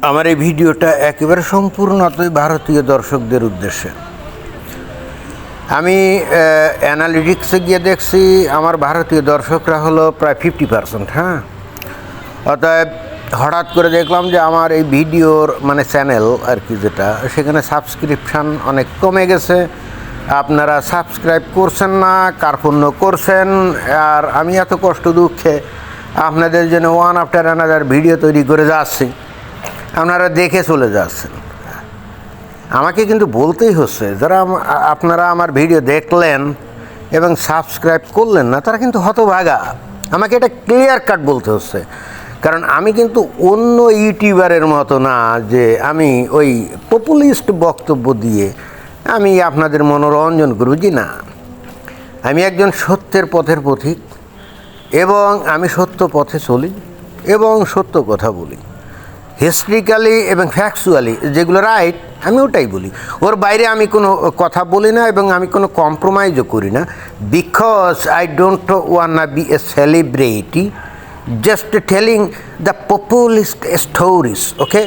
আমার এই ভিডিওটা একেবারে সম্পূর্ণতই ভারতীয় দর্শকদের উদ্দেশ্যে। আমি অ্যানালিটিক্সে গিয়ে দেখছি আমার ভারতীয় দর্শকরা হলো প্রায় 50%। হ্যাঁ, অতএব হঠাৎ করে দেখলাম যে আমার এই ভিডিওর মানে চ্যানেল আর কি, যেটা সেখানে সাবস্ক্রিপশান অনেক কমে গেছে। আপনারা সাবস্ক্রাইব করছেন না, কার্পণ্য করছেন, আর আমি এত কষ্ট দুঃখে আপনাদের জন্য ওয়ান আফটার অ্যানাদার ভিডিও তৈরি করে যাচ্ছি, আপনারা দেখে চলে যাচ্ছেন। আমাকে কিন্তু বলতেই হচ্ছে, যারা আপনারা আমার ভিডিও দেখলেন এবং সাবস্ক্রাইব করলেন না তারা কিন্তু হতভাগা। আমাকে এটা ক্লিয়ার কাট বলতে হচ্ছে, কারণ আমি কিন্তু অন্য ইউটিউবারের মতো না যে আমি ওই পপুলিস্ট বক্তব্য দিয়ে আমি আপনাদের মনোরঞ্জন করছি। না, আমি একজন সত্যের পথের পথিক এবং আমি সত্য পথে চলি এবং সত্য কথা বলি। হিস্ট্রিক্যালি এবং ফ্যাকচুয়ালি যেগুলো রাইট আমি ওটাই বলি, ওর বাইরে আমি কোনো কথা বলি না এবং আমি কোনো কম্প্রোমাইজও করি না, because I don't want be a celebrity just telling the populist stories. Okay,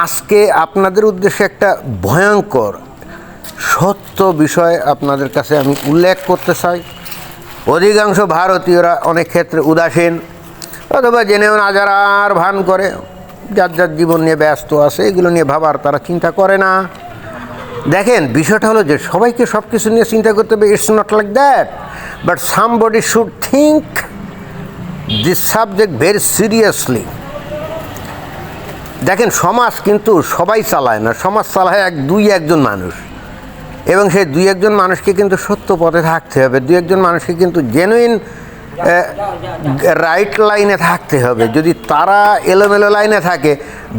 আজকে আপনাদের উদ্দেশ্যে একটা ভয়ঙ্কর সত্য বিষয় আপনাদের কাছে আমি উল্লেখ করতে চাই। অধিকাংশ ভারতীয়রা অনেক ক্ষেত্রে উদাসীন অথবা জেনেও না যারা আর ভান করে, যার যার জীবন নিয়ে ব্যস্ত আছে, এগুলো নিয়ে ভাবার তারা চিন্তা করে না। দেখেন, বিষয়টা হলো যে সবাইকে সব কিছু নিয়ে চিন্তা করতে হবে, it's not like that, but somebody should think this subject very seriously. দেখেন, সমাজ কিন্তু সবাই চালায় না, সমাজ চালায় দুই একজন মানুষ, এবং সেই দুই একজন মানুষকে কিন্তু সত্য পথে থাকতে হবে, দুই একজন মানুষকে কিন্তু জেনুইন রাইট লাইনে থাকতে হবে। যদি তারা এলোমেলো লাইনে থাকে,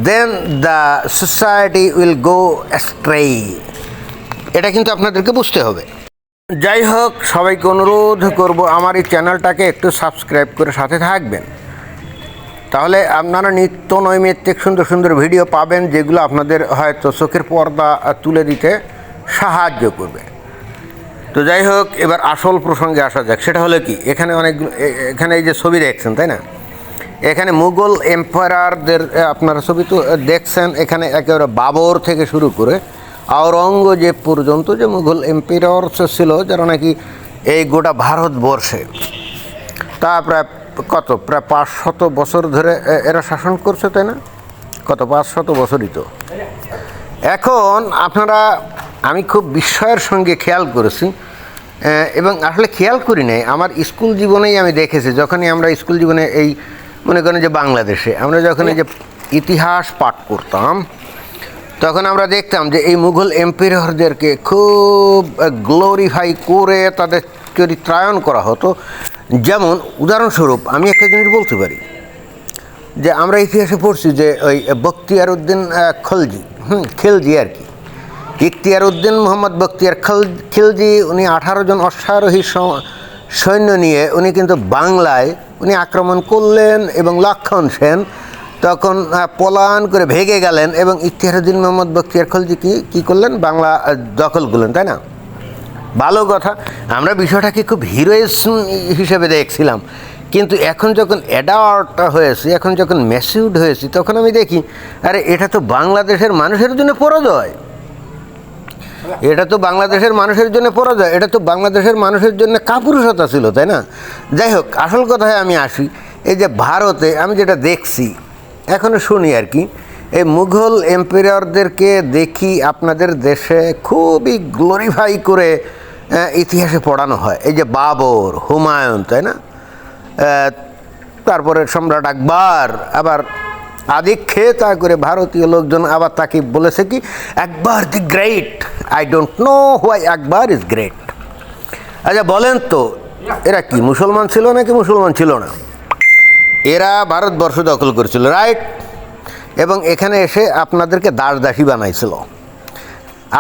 then the society will go astray. এটা কিন্তু আপনাদেরকে বুঝতে হবে। যাই হোক, সবাইকে অনুরোধ করব আমার এই চ্যানেলটাকে একটু সাবস্ক্রাইব করে সাথে থাকবেন, তাহলে আপনারা নিত্য নৈমিত্তিক সুন্দর সুন্দর ভিডিও পাবেন, যেগুলো আপনাদের হয়তো চোখের পর্দা তুলে দিতে সাহায্য করবে। তো যাই হোক, এবার আসল প্রসঙ্গে আসা যাক। সেটা হলো কি, এখানে এই যে ছবি দেখছেন, তাই না, এখানে মুঘল এম্পায়ারদের আপনারা ছবি তো দেখছেন। এখানে একেবারে বাবর থেকে শুরু করে আওরঙ্গজেব পর্যন্ত যে মুঘল এম্পায়ার ছিল, যারা নাকি এই গোটা ভারতবর্ষে তা প্রায় 500 বছর ধরে এরা শাসন করছে, তাই না? 500 বছরই তো। এখন আপনারা, আমি খুব বিস্ময়ের সঙ্গে খেয়াল করেছি, এবং আসলে খেয়াল করি নাই, আমার স্কুল জীবনেই আমি দেখেছি। যখনই আমরা স্কুল জীবনে এই মনে করেন যে বাংলাদেশে আমরা যখন এই যে ইতিহাস পাঠ করতাম, তখন আমরা দেখতাম যে এই মুঘল এম্পায়ারদেরকে খুব গ্লোরিফাই করে তাদের চরিত্রায়ন করা হতো। যেমন উদাহরণস্বরূপ আমি একটা জিনিস বলতে পারি, যে আমরা ইতিহাসে পড়ছি যে ওই বখতিয়ার উদ্দিন খিলজি আর কি, ইখতিয়ার উদ্দিন মোহাম্মদ বখতিয়ার খিলজি, উনি 18 জন অশ্বারোহী সৈন্য নিয়ে উনি কিন্তু বাংলায় উনি আক্রমণ করলেন, এবং লক্ষণ সেন তখন পলায়ন করে ভেগে গেলেন, এবং ইখতিয়ার উদ্দিন মোহাম্মদ বখতিয়ার খিলজি কী করলেন, বাংলা দখল করলেন, তাই না? ভালো কথা, আমরা বিষয়টাকে খুব হিরোইজম হিসেবে দেখছিলাম, কিন্তু এখন যখন অ্যাডাল্ট হয়েছি, এখন যখন ম্যাচিউরড হয়েছি, তখন আমি দেখি আরে এটা তো বাংলাদেশের মানুষের জন্য পরাজয়, এটা তো বাংলাদেশের মানুষের জন্য পরাজয়, এটা তো বাংলাদেশের মানুষের জন্য কাপুরুষতা ছিল, তাই না? যাই হোক, আসল কথায় আমি আসি। এই যে ভারতে আমি যেটা দেখছি, এখনও শুনি আর কি, এই মুঘল এম্পায়ারদেরকে দেখি আপনাদের দেশে খুবই গ্লোরিফাই করে ইতিহাসে পড়ানো হয়। এই যে বাবর, হুমায়ুন, তাই না, তারপরে সম্রাট আকবর, আবার আদিক্ষেতা করে ভারতীয় লোকজন আবার তাকে বলেছে কি, Akbar the great. I don't know why Akbar is great. আচ্ছা বলেন তো, এরা কি মুসলমান ছিল নাকি মুসলমান ছিল না? এরা ভারতবর্ষ দখল করেছিল, রাইট, এবং এখানে এসে আপনাদেরকে দাসদাসী বানাইছিল।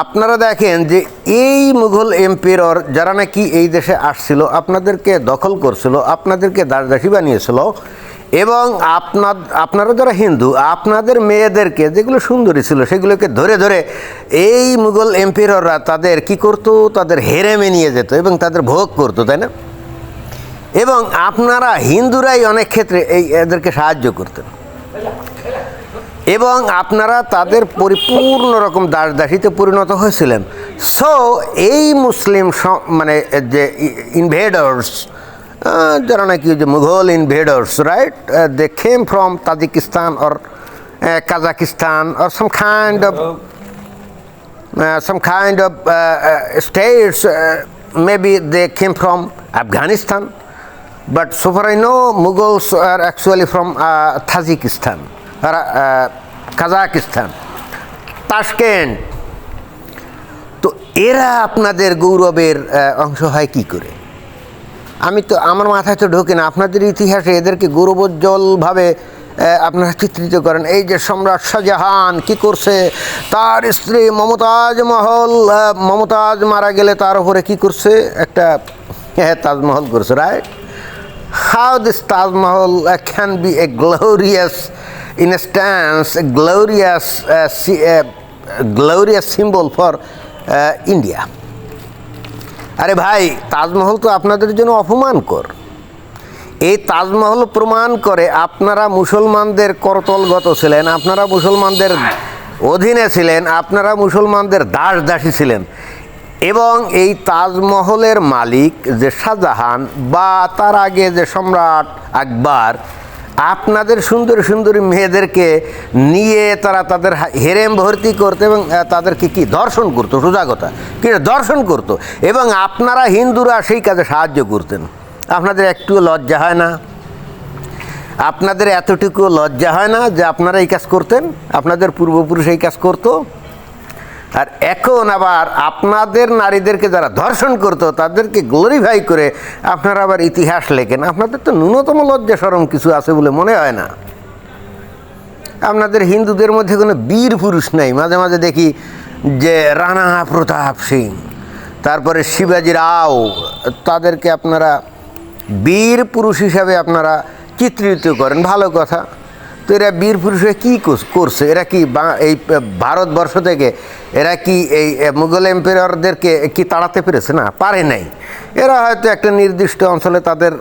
আপনারা দেখেন যে এই মুঘল এম্পায়ার যারা নাকি এই দেশে আসছিল, আপনাদেরকে দখল করছিল, আপনাদেরকে দাসদাসী বানিয়েছিল, এবং আপনারা যারা হিন্দু, আপনাদের মেয়েদেরকে যেগুলো সুন্দরী ছিল সেগুলোকে ধরে ধরে এই মুঘল এম্পায়াররা তাদের কি করতো, তাদের হেরেমে নিয়ে যেত এবং তাদের ভোগ করতো, তাই না? এবং আপনারা হিন্দুরাই অনেক ক্ষেত্রে এদেরকে সাহায্য করতেন। এবং আপনারা তাদের পরিপূর্ণ রকম দাস দাসীতে পরিণত হয়েছিলেন। সো এই মুসলিম মানে যে ইনভেডার্স, যারা নাকি যে Mughal invaders, right, they came from Tajikistan or Kazakhstan or some kind of states, maybe they came from Afghanistan, but so far I know Mughals are actually from Tajikistan or Kazakhstan, Tashkent. তো এরা আপনাদের গৌরবের অংশ হয় কি করে? আমি তো, আমার মাথায় তো ঢোকে না। আপনাদের ইতিহাসে এদেরকে গৌরবোজ্জ্বলভাবে আপনারা চিত্রিত করেন। এই যে সম্রাট শাহজাহান কি করছে, তার স্ত্রী মমতাজ মারা গেলে তার উপরে কি করছে, একটা তাজমহল করছে, right? How this Taj Mahal can B A glorious instance, A glorious symbol for India. আরে ভাই, তাজমহল তো আপনাদের জন্য অপমানকর। এই তাজমহল প্রমাণ করে আপনারা মুসলমানদের করতলগত ছিলেন, আপনারা মুসলমানদের অধীনে ছিলেন, আপনারা মুসলমানদের দাস দাসী ছিলেন। এবং এই তাজমহলের মালিক যে শাহজাহান বা তার আগে যে সম্রাট আকবর, আপনাদের সুন্দরী সুন্দরী মেয়েদেরকে নিয়ে তারা তাদের হেরেম ভর্তি করতো এবং তাদেরকে কি দর্শন করতো, সোজা কথা কি দর্শন করতো, এবং আপনারা হিন্দুরা সেই কাজে সাহায্য করতেন। আপনাদের একটুও লজ্জা হয় না? আপনাদের এতটুকু লজ্জা হয় না যে আপনারা এই কাজ করতেন? আপনাদের পূর্বপুরুষ এই কাজ করতো। আর এখন আবার আপনাদের নারীদেরকে যারা ধর্ষণ করতো তাদেরকে গ্লোরিফাই করে আপনারা আবার ইতিহাস লেখেন। আপনাদের তো ন্যূনতম লজ্জা শরম কিছু আছে বলে মনে হয় না। আপনাদের হিন্দুদের মধ্যে কোনো বীর পুরুষ নেই। মাঝে মাঝে দেখি যে রাণা প্রতাপ সিং, তারপরে শিবাজি রাও, তাদেরকে আপনারা বীর পুরুষ হিসাবে আপনারা চিত্রিত করেন, ভালো কথা। তো এরা বীর পুরুষে কী করছে? এরা কি এই ভারতবর্ষ থেকে এরা কি এই মুঘল এম্পায়ারদেরকে কি তাড়াতে পেরেছে? না, পারে নাই। এরা হয়তো একটা নির্দিষ্ট অঞ্চলে তাদের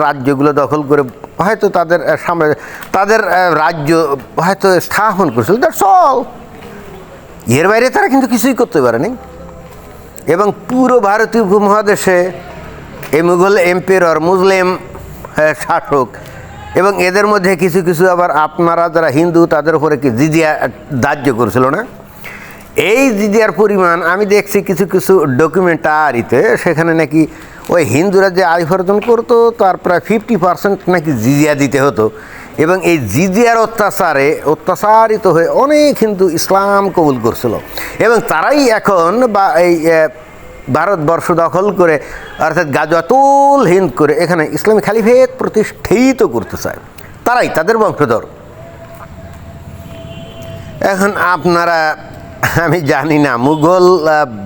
রাজ্যগুলো দখল করে হয়তো তাদের সামনে তাদের রাজ্য হয়তো স্থাপন করেছিল, দ্যাটস অল। এর বাইরে তারা কিন্তু কিছুই করতে পারেনি। এবং পুরো ভারতীয় উপমহাদেশে এই মুঘল এম্পায়ার, মুসলিম শাসক, এবং এদের মধ্যে কিছু কিছু আবার আপনারা যারা হিন্দু তাদের উপরে কি জিজিয়া ধার্য করেছিল না? এই জিজিয়ার পরিমাণ আমি দেখছি কিছু কিছু ডকুমেন্টারিতে, সেখানে নাকি ওই হিন্দুরা যে আয় উপার্জন করতো তার প্রায় 50% নাকি জিজিয়া দিতে হতো। এবং এই জিজিয়ার অত্যাচারিত হয়ে অনেক হিন্দু ইসলাম কবুল করছিল, এবং তারাই এখন বা এই ভারতবর্ষ দখল করে, অর্থাৎ গাজওয়াতুল হিন্দ করে এখানে ইসলামী খালিফেট প্রতিষ্ঠিত করতে চায়। তারাই, তাদের বংশধর। এখন আপনারা, আমি জানি না মুঘল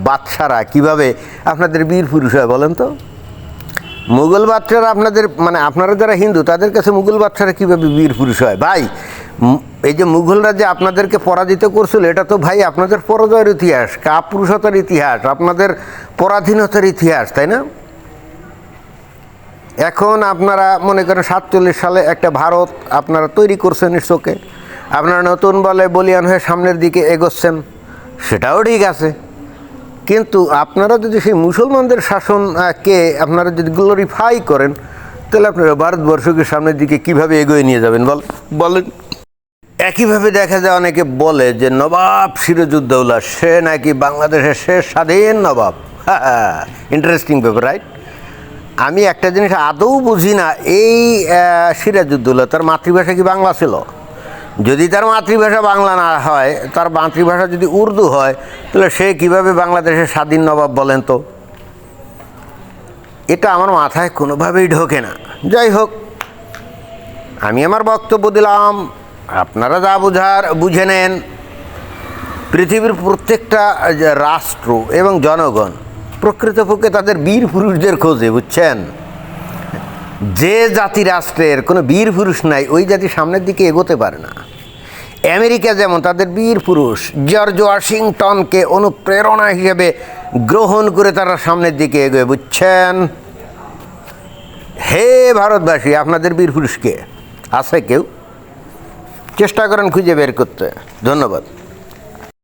বাদশারা কিভাবে আপনাদের বীর পুরুষ হয় বলেন তো? মুঘল বাদশারা আপনাদের, মানে আপনারা যারা হিন্দু তাদের কাছে মুঘল বাদশারা কীভাবে বীর পুরুষ হয়? ভাই, এই যে মুঘলরা যে আপনাদেরকে পরাজিত করছিল, এটা তো ভাই আপনাদের পরাজয়ের ইতিহাস, কাপুরুষতার ইতিহাস, আপনাদের পরাধীনতার ইতিহাস, তাই না? এখন আপনারা মনে করেন 47 সালে একটা ভারত আপনারা তৈরি করছেন চোখে, আপনারা নতুন বলে বলিয়ান হয়ে সামনের দিকে এগোচ্ছেন, সেটাও ঠিক আছে। কিন্তু আপনারা যদি সেই মুসলমানদের শাসনকে আপনারা যদি গ্লোরিফাই করেন, তাহলে আপনারা ভারতবর্ষকে সামনের দিকে কীভাবে এগিয়ে নিয়ে যাবেন বলেন? একইভাবে দেখা যায় অনেকে বলে যে নবাব সিরাজউদ্দৌলা সে নাকি বাংলাদেশের শেষ স্বাধীন নবাব। ইন্টারেস্টিং ব্যাপার, রাইট? আমি একটা জিনিস আদৌ বুঝি না, এই সিরাজউদ্দৌলা তার মাতৃভাষা কি বাংলা ছিল? যদি তার মাতৃভাষা বাংলা না হয়, তার মাতৃভাষা যদি উর্দু হয়, তাহলে সে কীভাবে বাংলাদেশের স্বাধীন নবাব বলেন তো? এটা আমার মাথায় কোনোভাবেই ঢোকে না। যাই হোক, আমি আমার বক্তব্য দিলাম, আপনারা যা বুঝে নেন। পৃথিবীর প্রত্যেকটা রাষ্ট্র এবং জনগণ প্রকৃতপক্ষে তাদের বীর পুরুষদের খোঁজে, বুঝছেন? যে জাতি রাষ্ট্রের কোনো বীর পুরুষ নাই, ওই জাতি সামনের দিকে এগোতে পারে না। আমেরিকা যেমন তাদের বীর পুরুষ জর্জ ওয়াশিংটনকে অনুপ্রেরণা হিসেবে গ্রহণ করে তারা সামনের দিকে এগোয়, বুঝছেন? হে ভারতবাসী, আপনাদের বীর পুরুষকে আছে কেউ? চেষ্টা করেন খুঁজে বের করতে। ধন্যবাদ।